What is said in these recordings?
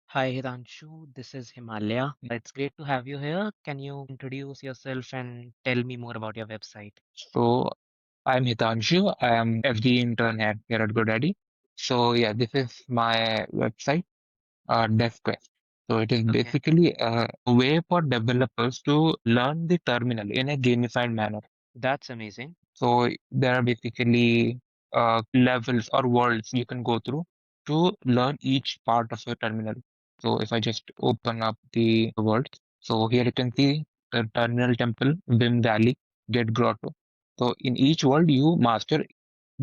Hi, Hitanshu. This is Himalaya. It's great to have you here. Can you introduce yourself and tell me more about your website? So I'm Hitanshu. I am FD intern here at GoDaddy. So yeah, this is my website, DevQuest. So it is Okay, basically a way for developers to learn the terminal in a gamified manner. that's amazing. So there are basically levels or worlds you can go through to learn each part of your terminal. So if I just open up the world, so here you can see the terminal temple, Vim Valley, Get Grotto. So in each world, you master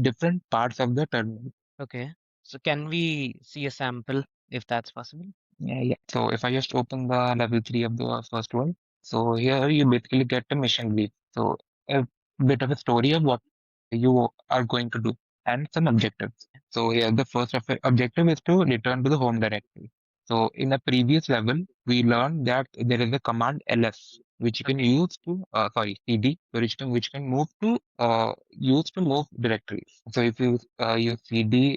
different parts of the terminal. Okay, so can we see a sample if that's possible? Yeah. So if I just open the level 3 of the first world, so here you basically get a mission brief. So a bit of a story of what you are going to do and some objectives. So here the first objective is to return to the home directory. So in a previous level, we learned that there is a command ls which you can Okay, use to cd which can move to use to move directories. So if you use cd,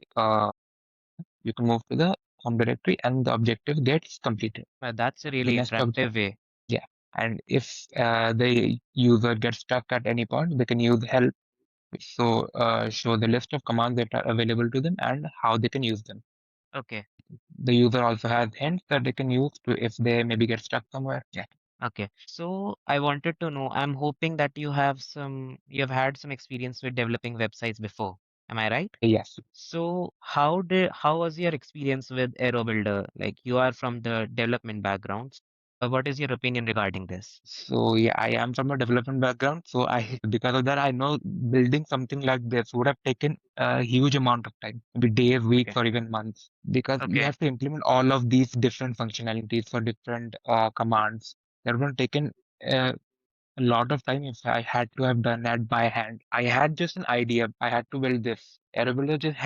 you can move to the home directory and the objective gets completed. that's a The really next objective, interactive way. yeah. And if the user gets stuck at any point, they can use help. So show the list of commands that are available to them and how they can use them. Okay, The user also has hints that they can use to if they maybe get stuck somewhere. Yeah. okay. So I wanted to know, I'm hoping that you have had some experience with developing websites before. Am I right? Yes. So how was your experience with Aero Builder? Like you are from the development background. What is your opinion regarding this? So yeah, I am from a development background. So I because of that, I know building something like this would have taken a huge amount of time, maybe days, weeks, Okay. or even months, because you Okay. have to implement all of these different functionalities for different commands. That would have taken uh, a lot of time if I had to have done that by hand. I had just an idea. I had to build this. Airbuilder just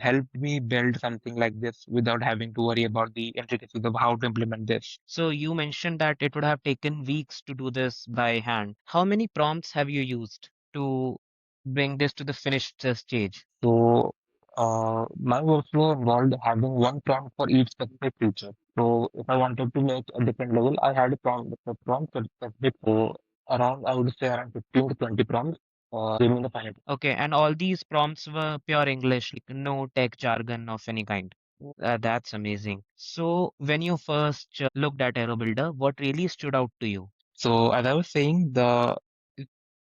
helped me build something like this without having to worry about the intricacies of how to implement this. So you mentioned that it would have taken weeks to do this by hand. How many prompts have you used to bring this to the finished stage? So my workflow involved having one prompt for each specific feature. So if I wanted to make a different level, I had a prompt for specific. So around I would say around 15 to 20 prompts. Giving me the final. Okay, and all these prompts were pure English, like no tech jargon of any kind. That's amazing. So when you first looked at Aero Builder, what really stood out to you? So as I was saying, the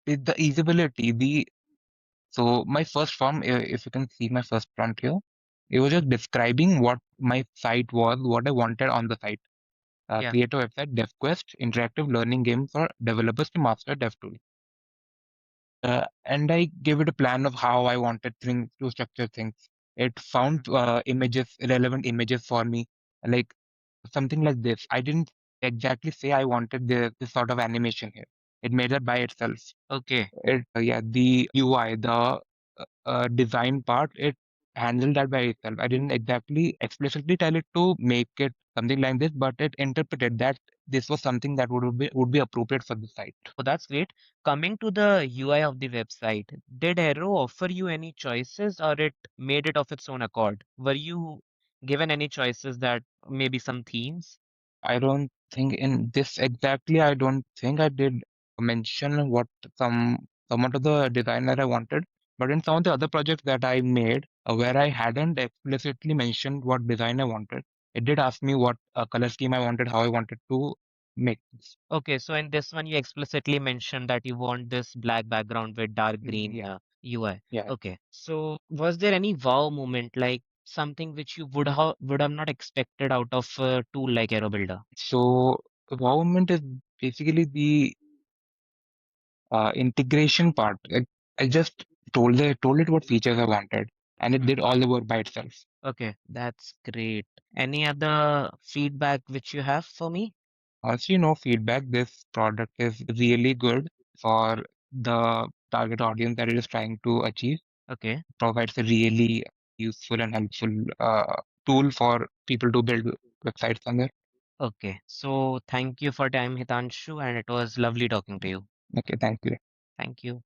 usability, the so my first form, if you can see my first prompt here, it was just describing what my site was, what I wanted on the site. Yeah. Create a website, DevQuest, interactive learning game for developers to master DevTools. And I gave it a plan of how I wanted things to structure things. It Mhm. found relevant images for me, like something like this. I didn't exactly say I wanted this sort of animation here. It made that by itself. Okay. Yeah, the UI, the design part, it handled that by itself. I didn't exactly explicitly tell it to make it something like this, but it interpreted that this was something that would be appropriate for the site. Oh, that's great. Coming to the UI of the website, did Aero offer you any choices or it made it of its own accord? Were you given any choices that maybe some themes? I don't think in this exactly, I don't think I did mention what somewhat of the design that I wanted. But in some of the other projects that I made, where I hadn't explicitly mentioned what design I wanted, it did ask me what color scheme I wanted, how I wanted to make this. Okay, so in this one, you explicitly mentioned that you want this black background with dark green Yeah, UI. yeah. Okay, so was there any wow moment, like something which you would have not expected out of a tool like Aero Builder? So government is basically the integration part. I just told it what features I wanted, and it did all the work by itself. Okay, that's great. Any other feedback which you have for me? Honestly, no feedback. This product is really good for the target audience that it is trying to achieve. Okay, Provides a really useful and helpful tool for people to build websites on there. okay. So thank you for time, Hitanshu, and it was lovely talking to you. Okay, thank you. Thank you.